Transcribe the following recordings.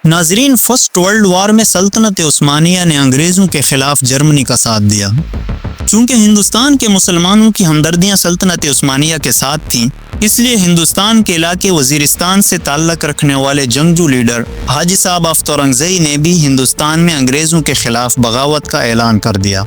ناظرین، first world war میں سلطنت عثمانیہ نے انگریزوں کے خلاف جرمنی کا ساتھ دیا۔ چونکہ ہندوستان کے مسلمانوں کی ہمدردیاں سلطنت عثمانیہ کے ساتھ تھیں، اس لیے ہندوستان کے علاقے وزیرستان سے تعلق رکھنے والے جنگجو لیڈر حاجی صاحب آف تورنگزئی نے بھی ہندوستان میں انگریزوں کے خلاف بغاوت کا اعلان کر دیا۔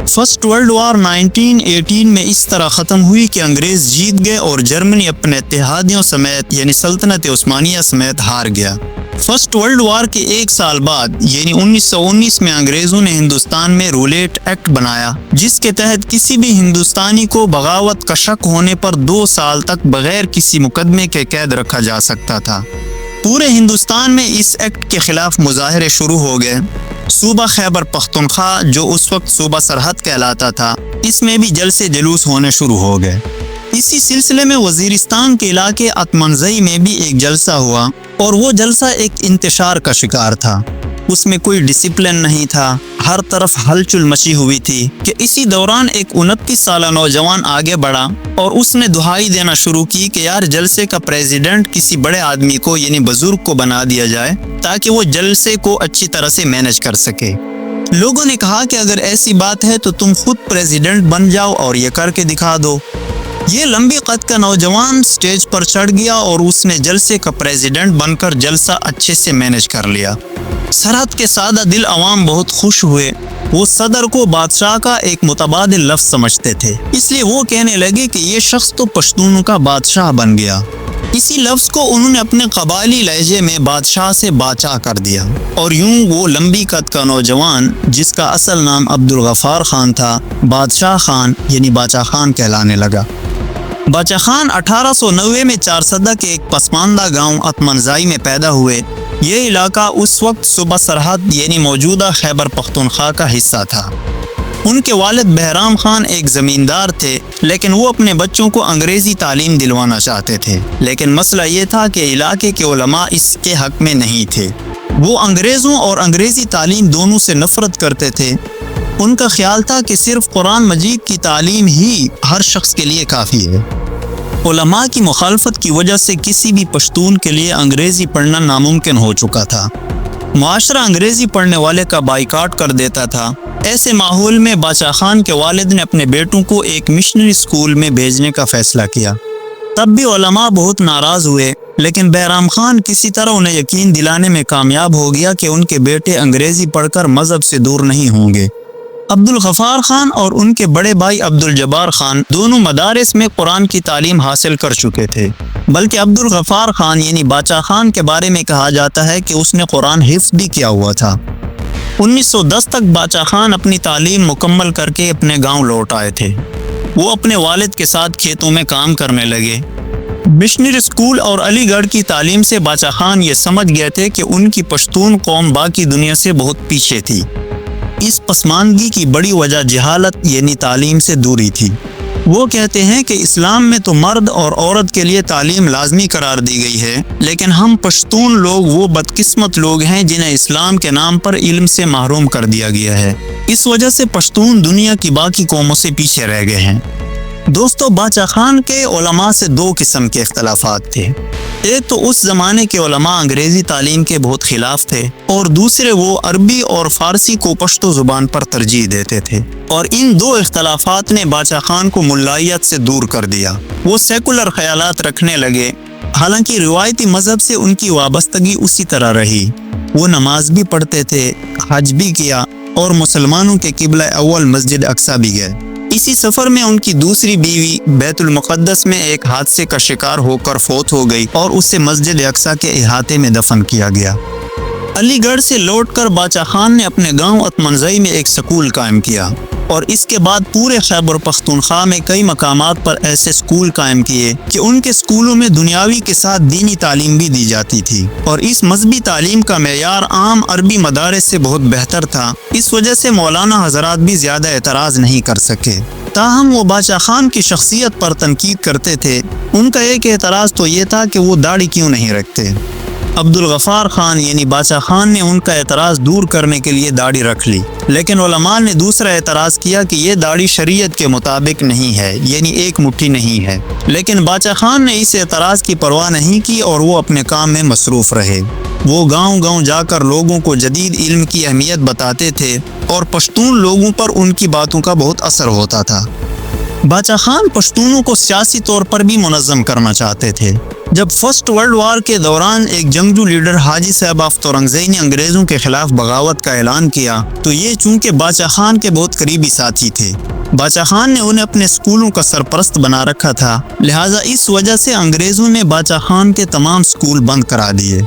فرسٹ ورلڈ وار 1918 میں اس طرح ختم ہوئی کہ انگریز جیت گئے اور جرمنی اپنے اتحادیوں سمیت یعنی سلطنت عثمانیہ سمیت ہار گیا۔ فرسٹ ورلڈ وار کے ایک سال بعد یعنی 1919 میں انگریزوں نے ہندوستان میں رولیٹ ایکٹ بنایا، جس کے تحت کسی بھی ہندوستانی کو بغاوت کا شک ہونے پر 2 سال تک بغیر کسی مقدمے کے قید رکھا جا سکتا تھا۔ پورے ہندوستان میں اس ایکٹ کے خلاف مظاہرے شروع ہو گئے۔ صوبہ خیبر پختونخوا جو اس وقت صوبہ سرحد کہلاتا تھا، اس میں بھی جلسے جلوس ہونے شروع ہو گئے۔ اسی سلسلے میں وزیرستان کے علاقے اتمنزئی میں بھی ایک جلسہ ہوا، اور وہ جلسہ ایک انتشار کا شکار تھا۔ اس میں کوئی ڈسپلن نہیں تھا، ہر طرف ہلچل مچی ہوئی تھی کہ اسی دوران ایک 29 سالہ نوجوان آگے بڑھا اور اس نے دہائی دینا شروع کی کہ یار جلسے کا پریزیڈنٹ کسی بڑے آدمی کو یعنی بزرگ کو بنا دیا جائے تاکہ وہ جلسے کو اچھی طرح سے مینج کر سکے۔ لوگوں نے کہا کہ اگر ایسی بات ہے تو تم خود پریزیڈنٹ بن جاؤ اور یہ کر کے دکھا دو۔ یہ لمبی قد کا نوجوان سٹیج پر چڑھ گیا اور اس نے جلسے کا پریزیڈنٹ بن کر جلسہ اچھے سے مینج کر لیا۔ سرحد کے سادہ دل عوام بہت خوش ہوئے۔ وہ صدر کو بادشاہ کا ایک متبادل لفظ سمجھتے تھے، اس لیے وہ کہنے لگے کہ یہ شخص تو پشتونوں کا بادشاہ بن گیا۔ اسی لفظ کو انہوں نے اپنے قبائلی لہجے میں بادشاہ سے باچا کر دیا، اور یوں وہ لمبی قد کا نوجوان جس کا اصل نام عبدالغفار خان تھا، بادشاہ خان یعنی باچا خان کہلانے لگا۔ باچا خان 1890 میں چارسدہ کے ایک پسماندہ گاؤں اتمنزئی میں پیدا ہوئے۔ یہ علاقہ اس وقت صوبہ سرحد یعنی موجودہ خیبر پختونخوا کا حصہ تھا۔ ان کے والد بہرام خان ایک زمیندار تھے، لیکن وہ اپنے بچوں کو انگریزی تعلیم دلوانا چاہتے تھے، لیکن مسئلہ یہ تھا کہ علاقے کے علماء اس کے حق میں نہیں تھے۔ وہ انگریزوں اور انگریزی تعلیم دونوں سے نفرت کرتے تھے۔ ان کا خیال تھا کہ صرف قرآن مجید کی تعلیم ہی ہر شخص کے لیے کافی ہے۔ علماء کی مخالفت کی وجہ سے کسی بھی پشتون کے لیے انگریزی پڑھنا ناممکن ہو چکا تھا۔ معاشرہ انگریزی پڑھنے والے کا بائیکاٹ کر دیتا تھا۔ ایسے ماحول میں باچا خان کے والد نے اپنے بیٹوں کو ایک مشنری اسکول میں بھیجنے کا فیصلہ کیا۔ تب بھی علماء بہت ناراض ہوئے، لیکن بہرام خان کسی طرح انہیں یقین دلانے میں کامیاب ہو گیا کہ ان کے بیٹے انگریزی پڑھ کر مذہب سے دور نہیں ہوں گے۔ عبدالغفار خان اور ان کے بڑے بھائی عبدالجبار خان دونوں مدارس میں قرآن کی تعلیم حاصل کر چکے تھے، بلکہ عبدالغفار خان یعنی باچا خان کے بارے میں کہا جاتا ہے کہ اس نے قرآن حفظ بھی کیا ہوا تھا۔ 1910 تک باچا خان اپنی تعلیم مکمل کر کے اپنے گاؤں لوٹ آئے تھے۔ وہ اپنے والد کے ساتھ کھیتوں میں کام کرنے لگے۔ مشنری اسکول اور علی گڑھ کی تعلیم سے باچا خان یہ سمجھ گئے تھے کہ ان کی پشتون قوم باقی دنیا سے بہت پیچھے تھی۔ اس پسماندگی کی بڑی وجہ جہالت یعنی تعلیم سے دوری تھی۔ وہ کہتے ہیں کہ اسلام میں تو مرد اور عورت کے لیے تعلیم لازمی قرار دی گئی ہے، لیکن ہم پشتون لوگ وہ بدقسمت لوگ ہیں جنہیں اسلام کے نام پر علم سے محروم کر دیا گیا ہے۔ اس وجہ سے پشتون دنیا کی باقی قوموں سے پیچھے رہ گئے ہیں۔ دوستو، باچا خان کے علماء سے 2 قسم کے اختلافات تھے۔ ایک تو اس زمانے کے علماء انگریزی تعلیم کے بہت خلاف تھے، اور دوسرے وہ عربی اور فارسی کو پشتو زبان پر ترجیح دیتے تھے، اور ان 2 اختلافات نے باچا خان کو ملائیت سے دور کر دیا۔ وہ سیکولر خیالات رکھنے لگے، حالانکہ روایتی مذہب سے ان کی وابستگی اسی طرح رہی۔ وہ نماز بھی پڑھتے تھے، حج بھی کیا، اور مسلمانوں کے قبلہ اول مسجد اقصی بھی گئے۔ اسی سفر میں ان کی دوسری بیوی بیت المقدس میں ایک حادثے کا شکار ہو کر فوت ہو گئی اور اسے مسجد اقصی کے احاطے میں دفن کیا گیا۔ علی گڑھ سے لوٹ کر باچا خان نے اپنے گاؤں اتمنزئی میں ایک سکول قائم کیا، اور اس کے بعد پورے خیبر پختونخوا میں کئی مقامات پر ایسے سکول قائم کیے کہ ان کے سکولوں میں دنیاوی کے ساتھ دینی تعلیم بھی دی جاتی تھی، اور اس مذہبی تعلیم کا معیار عام عربی مدارس سے بہت بہتر تھا۔ اس وجہ سے مولانا حضرات بھی زیادہ اعتراض نہیں کر سکے۔ تاہم وہ باچا خان کی شخصیت پر تنقید کرتے تھے۔ ان کا ایک اعتراض تو یہ تھا کہ وہ داڑھی کیوں نہیں رکھتے۔ عبدالغفار خان یعنی باچا خان نے ان کا اعتراض دور کرنے کے لیے داڑھی رکھ لی، لیکن علماء نے دوسرا اعتراض کیا کہ یہ داڑھی شریعت کے مطابق نہیں ہے، یعنی ایک مٹھی نہیں ہے۔ لیکن باچا خان نے اس اعتراض کی پرواہ نہیں کی اور وہ اپنے کام میں مصروف رہے۔ وہ گاؤں گاؤں جا کر لوگوں کو جدید علم کی اہمیت بتاتے تھے اور پشتون لوگوں پر ان کی باتوں کا بہت اثر ہوتا تھا۔ باچا خان پشتونوں کو سیاسی طور پر بھی منظم کرنا چاہتے تھے۔ جب فرسٹ ورلڈ وار کے دوران ایک جنگجو لیڈر حاجی صاحب آف تورنگزئی نے انگریزوں کے خلاف بغاوت کا اعلان کیا تو یہ چونکہ باچا خان کے بہت قریبی ساتھی تھے، باچا خان نے انہیں اپنے اسکولوں کا سرپرست بنا رکھا تھا، لہٰذا اس وجہ سے انگریزوں نے باچا خان کے تمام اسکول بند کرا دیے،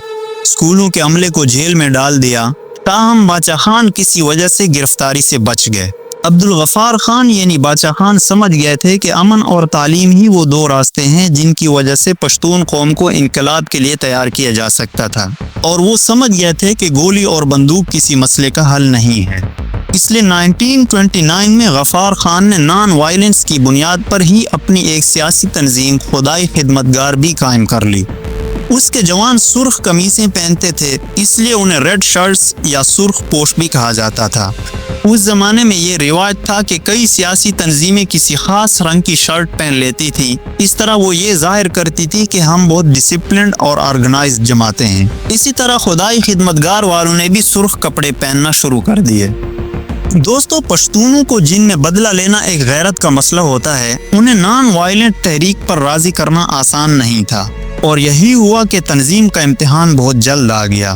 اسکولوں کے عملے کو جیل میں ڈال دیا۔ تاہم باچا خان کسی وجہ سے گرفتاری سے بچ گئے۔ عبدالغفار خان یعنی باچا خان سمجھ گئے تھے کہ امن اور تعلیم ہی وہ دو راستے ہیں جن کی وجہ سے پشتون قوم کو انقلاب کے لیے تیار کیا جا سکتا تھا، اور وہ سمجھ گئے تھے کہ گولی اور بندوق کسی مسئلے کا حل نہیں ہے۔ اس لیے 1929 میں غفار خان نے نان وائلنس کی بنیاد پر ہی اپنی ایک سیاسی تنظیم خدائی خدمتگار بھی قائم کر لی۔ اس کے جوان سرخ قمیصیں پہنتے تھے، اس لیے انہیں ریڈ شرٹس یا سرخ پوش بھی کہا جاتا تھا۔ اس زمانے میں یہ رواج تھا کہ کئی سیاسی تنظیمیں کسی خاص رنگ کی شرٹ پہن لیتی تھیں، اس طرح وہ یہ ظاہر کرتی تھی کہ ہم بہت ڈسپلنڈ اور آرگنائزڈ جماعتیں ہیں۔ اسی طرح خدائی خدمتگار والوں نے بھی سرخ کپڑے پہننا شروع کر دیے۔ دوستو، پشتونوں کو جن میں بدلہ لینا ایک غیرت کا مسئلہ ہوتا ہے، انہیں نان وائلنٹ تحریک پر راضی کرنا آسان نہیں تھا، اور یہی ہوا کہ تنظیم کا امتحان بہت جلد آ گیا۔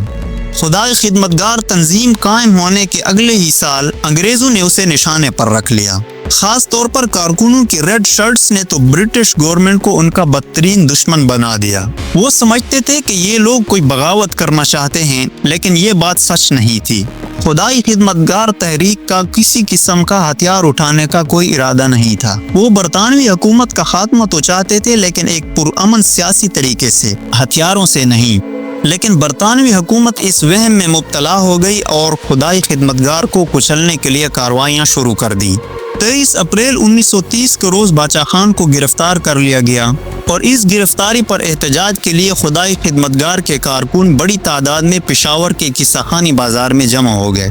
خدائی خدمتگار تنظیم قائم ہونے کے اگلے ہی سال انگریزوں نے اسے نشانے پر رکھ لیا۔ خاص طور پر کارکنوں کی ریڈ شرٹس نے تو برٹش گورنمنٹ کو ان کا بدترین دشمن بنا دیا۔ وہ سمجھتے تھے کہ یہ لوگ کوئی بغاوت کرنا چاہتے ہیں، لیکن یہ بات سچ نہیں تھی۔ خدائی خدمتگار تحریک کا کسی قسم کا ہتھیار اٹھانے کا کوئی ارادہ نہیں تھا۔ وہ برطانوی حکومت کا خاتمہ تو چاہتے تھے، لیکن ایک پرامن سیاسی طریقے سے، ہتھیاروں سے نہیں۔ لیکن برطانوی حکومت اس وہم میں مبتلا ہو گئی اور خدائی خدمتگار کو کچلنے کے لیے کارروائیاں شروع کر دیں۔ 23 اپریل 1930 کے روز باچا خان کو گرفتار کر لیا گیا، اور اس گرفتاری پر احتجاج کے لیے خدائی خدمتگار کے کارکن بڑی تعداد میں پشاور کے قصہ خانی بازار میں جمع ہو گئے۔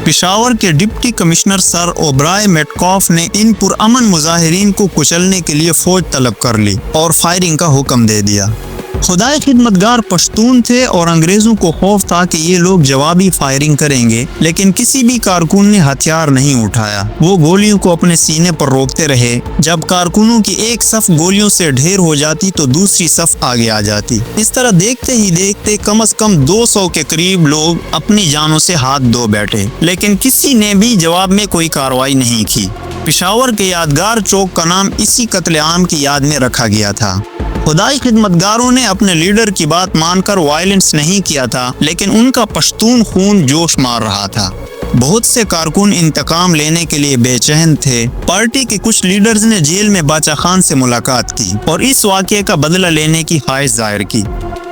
پشاور کے ڈپٹی کمشنر سر اوبرائے میٹکاف نے ان پرامن مظاہرین کو کچلنے کے لیے فوج طلب کر لی اور فائرنگ کا حکم دے دیا۔ خدائی خدمتگار پشتون تھے اور انگریزوں کو خوف تھا کہ یہ لوگ جوابی فائرنگ کریں گے، لیکن کسی بھی کارکن نے ہتھیار نہیں اٹھایا۔ وہ گولیوں کو اپنے سینے پر روکتے رہے۔ جب کارکنوں کی ایک صف گولیوں سے ڈھیر ہو جاتی تو دوسری صف آگے آ جاتی۔ اس طرح دیکھتے ہی دیکھتے کم از کم 200 کے قریب لوگ اپنی جانوں سے ہاتھ دھو بیٹھے، لیکن کسی نے بھی جواب میں کوئی کارروائی نہیں کی۔ پشاور کے یادگار چوک کا نام اسی قتل عام کی یاد میں رکھا گیا تھا۔ خدائی خدمتگاروں نے اپنے لیڈر کی بات مان کر وائلنس نہیں کیا تھا، لیکن ان کا پشتون خون جوش مار رہا تھا۔ بہت سے کارکن انتقام لینے کے لیے بے چین تھے۔ پارٹی کے کچھ لیڈرز نے جیل میں باچا خان سے ملاقات کی اور اس واقعے کا بدلہ لینے کی خواہش ظاہر کی۔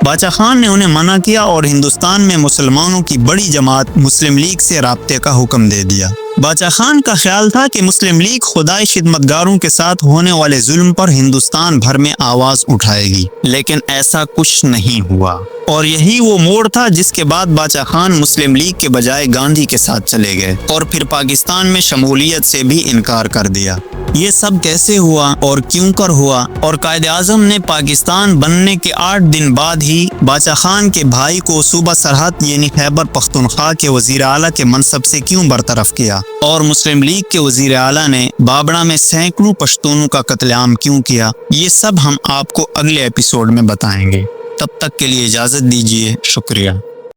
باچا خان نے انہیں منع کیا اور ہندوستان میں مسلمانوں کی بڑی جماعت مسلم لیگ سے رابطے کا حکم دے دیا۔ باچا خان کا خیال تھا کہ مسلم لیگ خدائی خدمتگاروں کے ساتھ ہونے والے ظلم پر ہندوستان بھر میں آواز اٹھائے گی، لیکن ایسا کچھ نہیں ہوا، اور یہی وہ موڑ تھا جس کے بعد باچا خان مسلم لیگ کے بجائے گاندھی کے ساتھ چلے گئے اور پھر پاکستان میں شمولیت سے بھی انکار کر دیا۔ یہ سب کیسے ہوا اور کیوں کر ہوا، اور قائد اعظم نے پاکستان بننے کے 8 دن بعد ہی باچا خان کے بھائی کو صوبہ سرحد یعنی خیبر پختونخوا کے وزیر اعلیٰ کے منصب سے کیوں برطرف کیا، اور مسلم لیگ کے وزیر اعلیٰ نے بابڑا میں سینکڑوں پشتونوں کا قتل عام کیوں کیا، یہ سب ہم آپ کو اگلے ایپیسوڈ میں بتائیں گے۔ تب تک کے لیے اجازت دیجیے، شکریہ۔